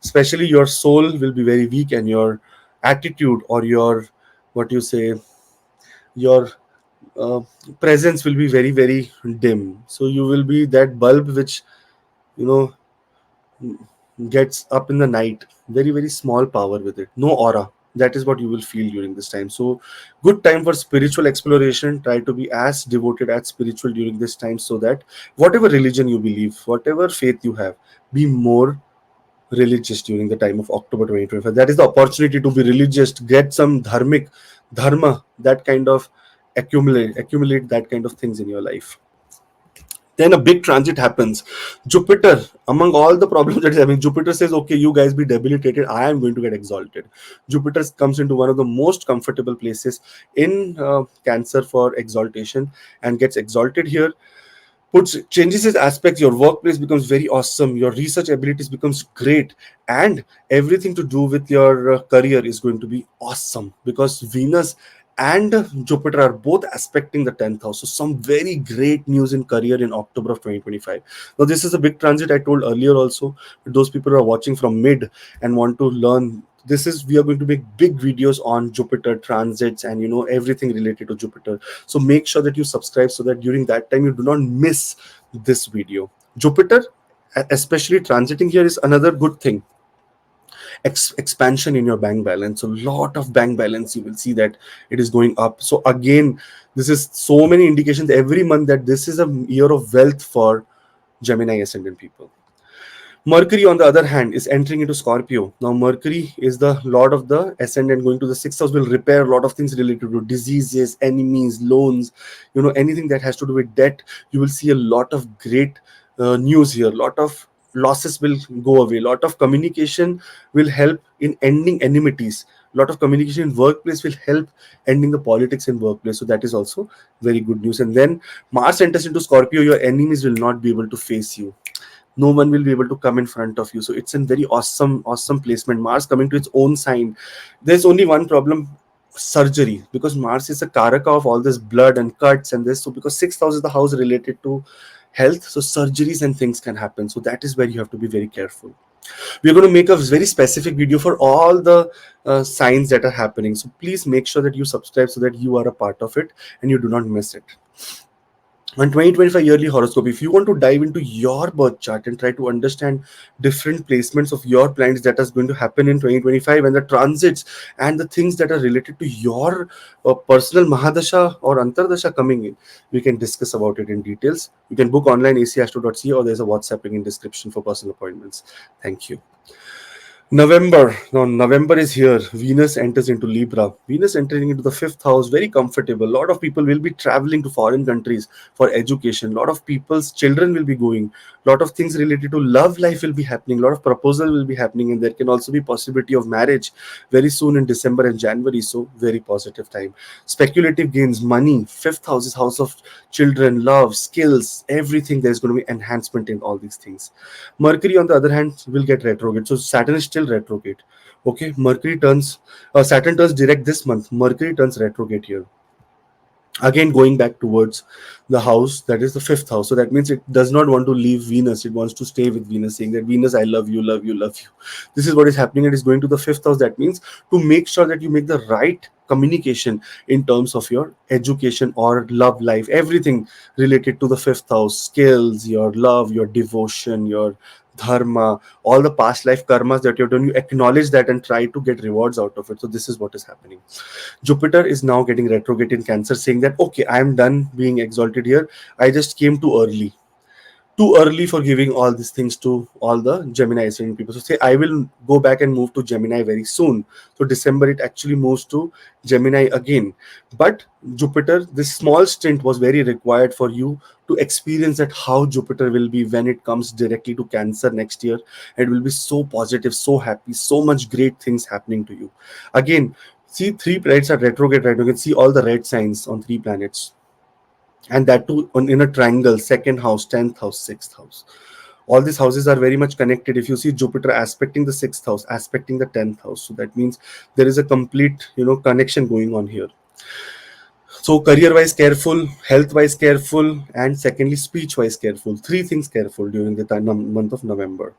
Especially your soul will be very weak, and your attitude or your what you say your uh, presence will be very, very dim. So you will be that bulb which you know gets up in the night. Very, very small power with it, no aura. That is what you will feel during this time. So good time for spiritual exploration. Try to be as devoted as spiritual during this time, so that whatever religion you believe, whatever faith you have, be more religious during the time of October 2025. That is the opportunity to be religious, get some dharma, that kind of accumulate that kind of things in your life. Then a big transit happens. Jupiter, among all the problems that is having, Jupiter says, okay, you guys be debilitated, I am going to get exalted. Jupiter comes into one of the most comfortable places in Cancer for exaltation, and gets exalted here. Puts changes his aspects. Your workplace becomes very awesome, your research abilities becomes great, and everything to do with your career is going to be awesome, because Venus and Jupiter are both aspecting the 10th house. So some very great news in career in October of 2025. Now this is a big transit I told earlier also. Those people who are watching from mid and want to learn, this is, we are going to make big videos on Jupiter transits and everything related to Jupiter. So make sure that you subscribe so that during that time you do not miss this video. Jupiter, especially transiting here, is another good thing. Expansion in your bank balance. So lot of bank balance, you will see that it is going up. So again, this is so many indications every month that this is a year of wealth for Gemini ascendant people. Mercury, on the other hand, is entering into Scorpio. Now, Mercury is the lord of the ascendant. Going to the sixth house will repair a lot of things related to diseases, enemies, loans, anything that has to do with debt. You will see a lot of great news here. A lot of losses will go away. A lot of communication will help in ending enmities. A lot of communication in workplace will help ending the politics in workplace. So that is also very good news. And then Mars enters into Scorpio. Your enemies will not be able to face you. No one will be able to come in front of you. So it's a very awesome placement. Mars coming to its own sign. There's only one problem: surgery, because Mars is a karaka of all this blood and cuts and this. So because sixth house is the house related to health, so surgeries and things can happen. So that is where you have to be very careful. We're going to make a very specific video for all the signs that are happening. So please make sure that you subscribe so that you are a part of it and you do not miss it. On 2025 yearly horoscope, if you want to dive into your birth chart and try to understand different placements of your planets that is going to happen in 2025 and the transits and the things that are related to your personal mahadasha or antardasha coming in, we can discuss about it in details. You can book online acastro.ca, or there's a WhatsApp link in description for personal appointments. Thank you. November. Now, November is here. Venus enters into Libra. Venus entering into the fifth house, very comfortable. A lot of people will be traveling to foreign countries for education. A lot of people's children will be going. A lot of things related to love life will be happening. A lot of proposal will be happening, and there can also be possibility of marriage very soon in December and January. So, very positive time. Speculative gains, money. Fifth house is house of children, love, skills, everything. There's going to be enhancement in all these things. Mercury, on the other hand, will get retrograde. So Saturn is still retrograde. Okay, Saturn turns direct this month. Mercury turns retrograde here. Again, going back towards the house that is the fifth house. So that means it does not want to leave Venus. It wants to stay with Venus, saying that Venus, I love you, love you, love you. This is what is happening. It is going to the fifth house. That means to make sure that you make the right communication in terms of your education or love life, everything related to the fifth house, skills, your love, your devotion, your dharma, all the past life karmas that you've done, you acknowledge that and try to get rewards out of it. So this is what is happening. Jupiter is now getting retrograde in Cancer, saying that, okay, I am done being exalted here. I just came too early. Too early for giving all these things to all the Gemini ascendant people. So say I will go back and move to Gemini very soon. So December it actually moves to Gemini again. But Jupiter, this small stint was very required for you to experience that how Jupiter will be when it comes directly to Cancer next year. It will be so positive, so happy, so much great things happening to you. Again, see, three planets are retrograde right now. You can see all the red signs on three planets, and that too in a triangle: second house, 10th house, sixth house. All these houses are very much connected. If you see Jupiter aspecting the sixth house, aspecting the 10th house, so that means there is a complete connection going on here. So career wise careful, health wise careful, and secondly speech wise careful. Three things careful during the month of November.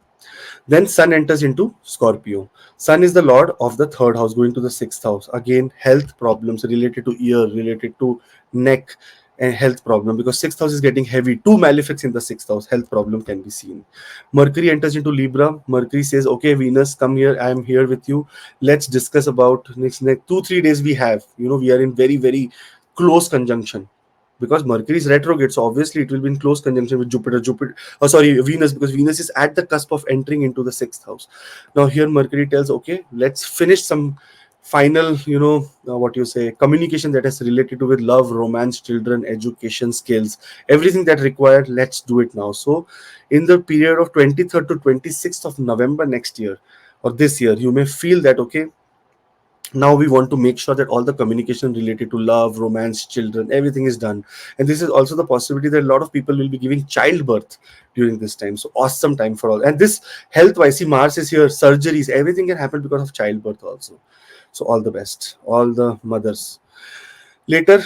Then Sun enters into Scorpio. Sun is the lord of the third house, going to the sixth house. Again, health problems related to ear, related to neck, and health problem, because sixth house is getting heavy. Two malefics in the sixth house, health problem can be seen. Mercury enters into Libra. Mercury says, okay, Venus, come here. I am here with you. Let's discuss about next 2-3 days we have. We are in very, very close conjunction, because Mercury is retrograde, so obviously it will be in close conjunction with Venus, because Venus is at the cusp of entering into the sixth house. Now here Mercury tells, okay, let's finish some final, communication that is related to with love, romance, children, education, skills, everything that required. Let's do it now. So in the period of 23rd to 26th of November next year or this year, you may feel that, okay, now we want to make sure that all the communication related to love, romance, children, everything is done. And this is also the possibility that a lot of people will be giving childbirth during this time. So awesome time for all. And this health wise, see, Mars is here, surgeries, everything can happen because of childbirth also. So all the best, all the mothers. Later,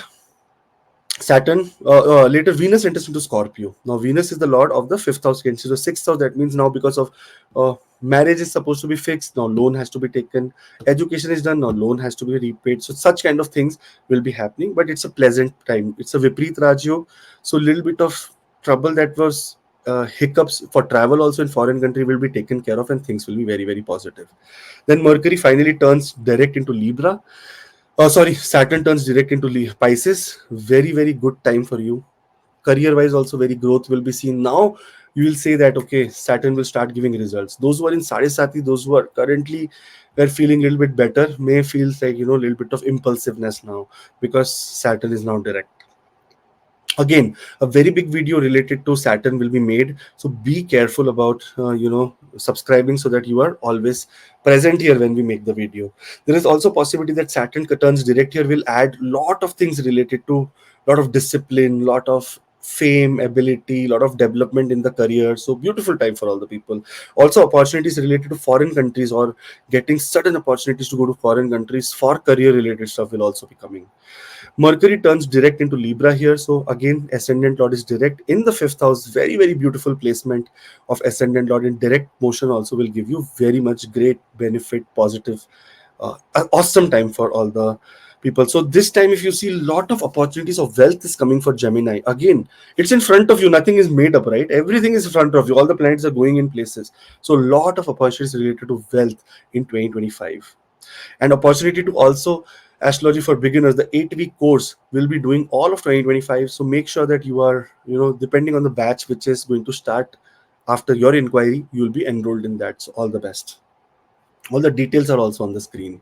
later Venus enters into Scorpio. Now Venus is the lord of the fifth house against the sixth house. That means now, because of marriage is supposed to be fixed, now loan has to be taken. Education is done, now loan has to be repaid. So such kind of things will be happening, but it's a pleasant time. It's a Viprit Rajyog, so little bit of trouble that was hiccups for travel also in foreign country will be taken care of, and things will be very very positive. Then Mercury finally turns direct into Libra. Sorry, Saturn turns direct into Pisces. Very, very good time for you. Career wise, also very growth will be seen. Now, you will say that, okay, Saturn will start giving results. Those who are in Sadisati, those who are currently were feeling a little bit better, may feel like, a little bit of impulsiveness now, because Saturn is now direct. Again, a very big video related to Saturn will be made, so be careful about subscribing, so that you are always present here when we make the video. There is also possibility that Saturn turns direct here will add lot of things related to lot of discipline, lot of fame, ability, lot of development in the career. So beautiful time for all the people. Also opportunities related to foreign countries, or getting certain opportunities to go to foreign countries for career related stuff will also be coming. Mercury turns direct into Libra here. So again, Ascendant Lord is direct in the fifth house. Very, very beautiful placement of Ascendant Lord in direct motion also will give you very much great benefit, positive, awesome time for all the people. So this time, if you see a lot of opportunities of wealth is coming for Gemini. Again, it's in front of you. Nothing is made up, right? Everything is in front of you. All the planets are going in places. So a lot of opportunities related to wealth in 2025. And opportunity to also astrology for beginners, the 8-week course will be doing all of 2025. So make sure that you are, depending on the batch which is going to start after your inquiry, you will be enrolled in that. So all the best. All the details are also on the screen.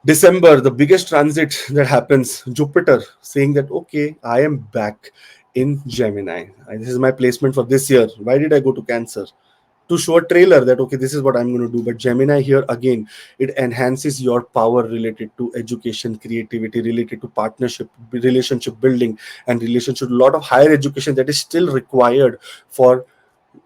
December, the biggest transit that happens, Jupiter saying that, okay, I am back in Gemini. This is my placement for this year. Why did I go to Cancer? To show a trailer that, okay, this is what I'm going to do. But Gemini here, again, it enhances your power related to education, creativity, related to partnership, relationship building, and relationship. A lot of higher education that is still required for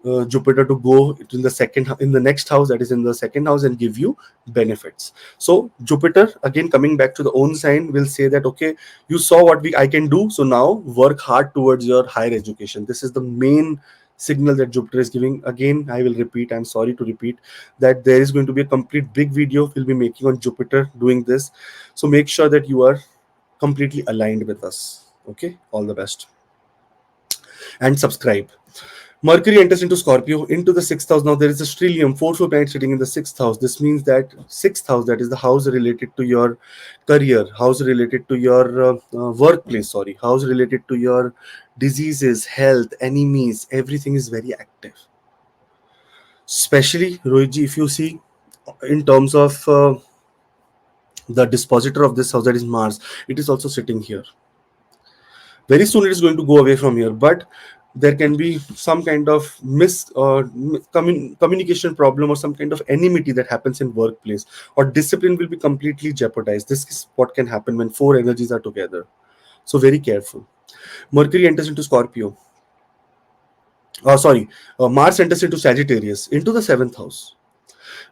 Jupiter to go in the next house, that is in the second house, and give you benefits. So Jupiter, again coming back to the own sign, will say that, okay, you saw what I can do, so now work hard towards your higher education. This is the main signal that Jupiter is giving. Again, I will repeat, I'm sorry to repeat, that there is going to be a complete big video we'll be making on Jupiter doing this. So make sure that you are completely aligned with us. Okay, all the best. And subscribe. Mercury enters into Scorpio, into the sixth house. Now there is a stellium, fourth planet sitting in the sixth house. This means that sixth house, that is the house related to your career, house related to your workplace, sorry, house related to your diseases, health, enemies, everything is very active. Especially, Rohitji, if you see in terms of the dispositor of this house, that is Mars, it is also sitting here. Very soon it is going to go away from here, but there can be some kind of communication problem, or some kind of enmity that happens in workplace, or discipline will be completely jeopardized. This is what can happen when four energies are together. So very careful. Mercury enters into Scorpio. Mars enters into Sagittarius, into the seventh house.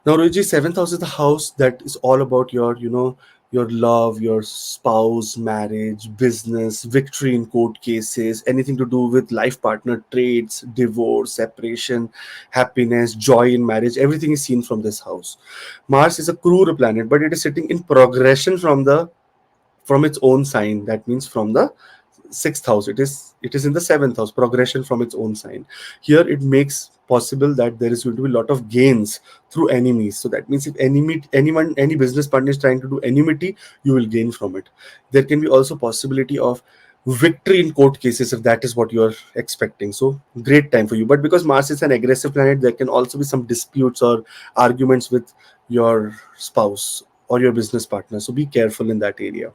Now, Rohitji, seventh house is the house that is all about your, your love, your spouse, marriage, business, victory in court cases, anything to do with life partner traits, divorce, separation, happiness, joy in marriage. Everything is seen from this house. Mars is a cruel planet, but it is sitting in progression from its own sign. That means from the sixth house, it is in the seventh house, progression from its own sign. Here it makes possible that there is going to be a lot of gains through enemies. So that means if any business partner is trying to do enmity, you will gain from it. There can be also possibility of victory in court cases, if that is what you are expecting. So great time for you. But because Mars is an aggressive planet, there can also be some disputes or arguments with your spouse or your business partner, so be careful in that area.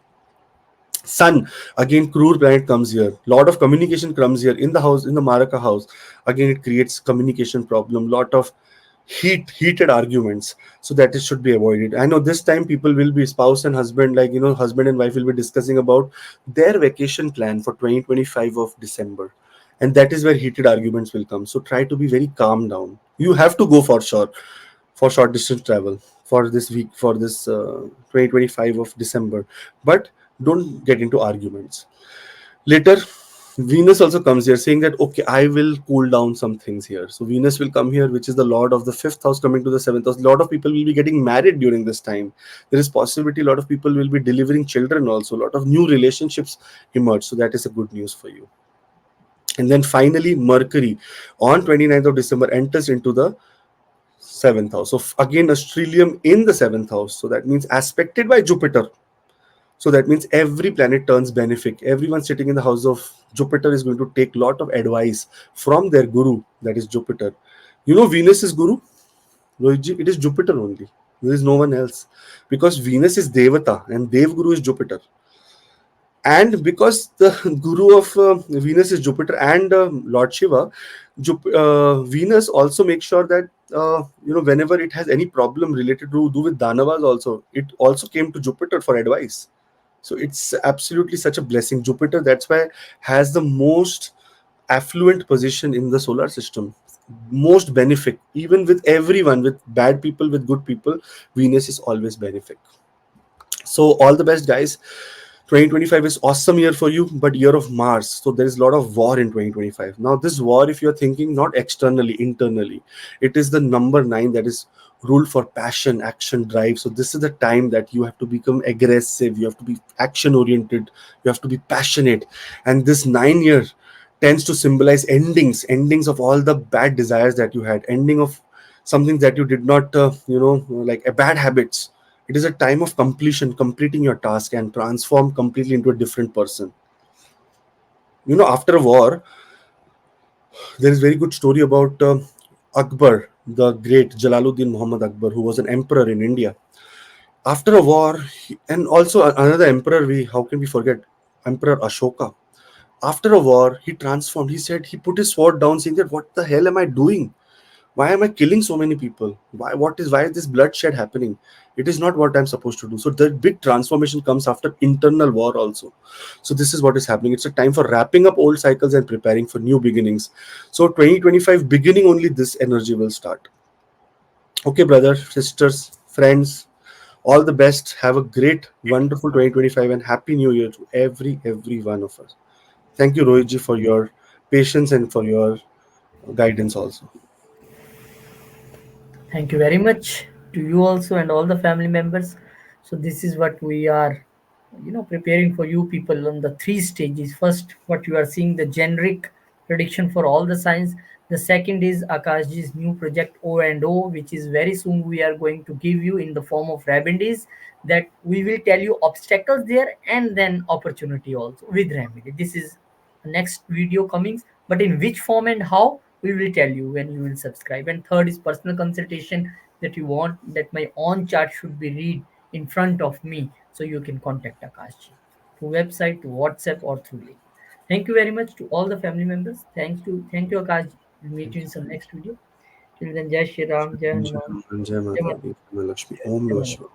Sun, again, cruel planet comes here. Lot of communication comes here in the house, in the Maraka house. Again, it creates communication problem. Lot of heated arguments. So that it should be avoided. I know this time people will be spouse and husband, husband and wife will be discussing about their vacation plan for 2025 of December, and that is where heated arguments will come. So try to be very calm down. You have to go for sure for short distance travel for this week, for this 2025 of December, but Don't get into arguments. Later, Venus also comes here saying that, okay, I will cool down some things here. So Venus will come here, which is the lord of the fifth house, coming to the seventh house. A lot of people will be getting married during this time. There is possibility a lot of people will be delivering children also. A lot of new relationships emerge. So that is a good news for you. And then finally, Mercury on 29th of December enters into the seventh house. So again, a stellium in the seventh house. So that means aspected by Jupiter. So that means every planet turns benefic. Everyone sitting in the house of Jupiter is going to take lot of advice from their guru, that is Jupiter. You know, Venus is guru. Rohitji, it is Jupiter only. There is no one else. Because Venus is Devata and Dev Guru is Jupiter. And because the guru of Venus is Jupiter and Lord Shiva, Venus also makes sure that whenever it has any problem related to do with Danavas also, it also came to Jupiter for advice. So it's absolutely such a blessing. Jupiter, that's why, has the most affluent position in the solar system, most benefic. Even with everyone, with bad people, with good people, Venus is always benefic. So all the best, guys. 2025 is awesome year for you, but year of Mars. So there is a lot of war in 2025. Now this war, if you're thinking not externally, internally, it is the number 9 that is ruled for passion, action, drive. So this is the time that you have to become aggressive, you have to be action oriented, you have to be passionate. And this 9 year tends to symbolize endings of all the bad desires that you had, ending of something that you did not like bad habits. It is a time of completion, completing your task and transform completely into a different person. After a war, there is very good story about Akbar, the great Jalaluddin Muhammad Akbar, who was an emperor in India. After a war, and also another emperor, how can we forget Emperor Ashoka? After a war, he transformed. He said, he put his sword down, saying that, what the hell am I doing? Why am I killing so many people? Why is this bloodshed happening? It is not what I'm supposed to do. So the big transformation comes after internal war also. So this is what is happening. It's a time for wrapping up old cycles and preparing for new beginnings. So 2025 beginning, only this energy will start. Okay, brothers, sisters, friends, all the best. Have a great, wonderful 2025 and happy new year to every one of us. Thank you, Rohitji, for your patience and for your guidance also. Thank you very much to you also and all the family members. So this is what we are, preparing for you people on the three stages. First, what you are seeing, the generic prediction for all the signs. The second is Akashji's new project O&O, which is very soon we are going to give you in the form of remedies, that we will tell you obstacles there and then opportunity also with remedy. This is the next video coming, but in which form and how, we will tell you when you will subscribe. And third is personal consultation, that you want that my own chart should be read in front of me, so you can contact Akashji through website, to WhatsApp, or through link. Thank you very much to all the family members. Thank you, Akashji. We'll meet you in some next video. Till then, Jai Shri Ram, Jai जय Hanuman, Hanuman जय Jai माता Mata, दी जय माँ लक्ष्मी ओम Jai नमः Mata. शिवाय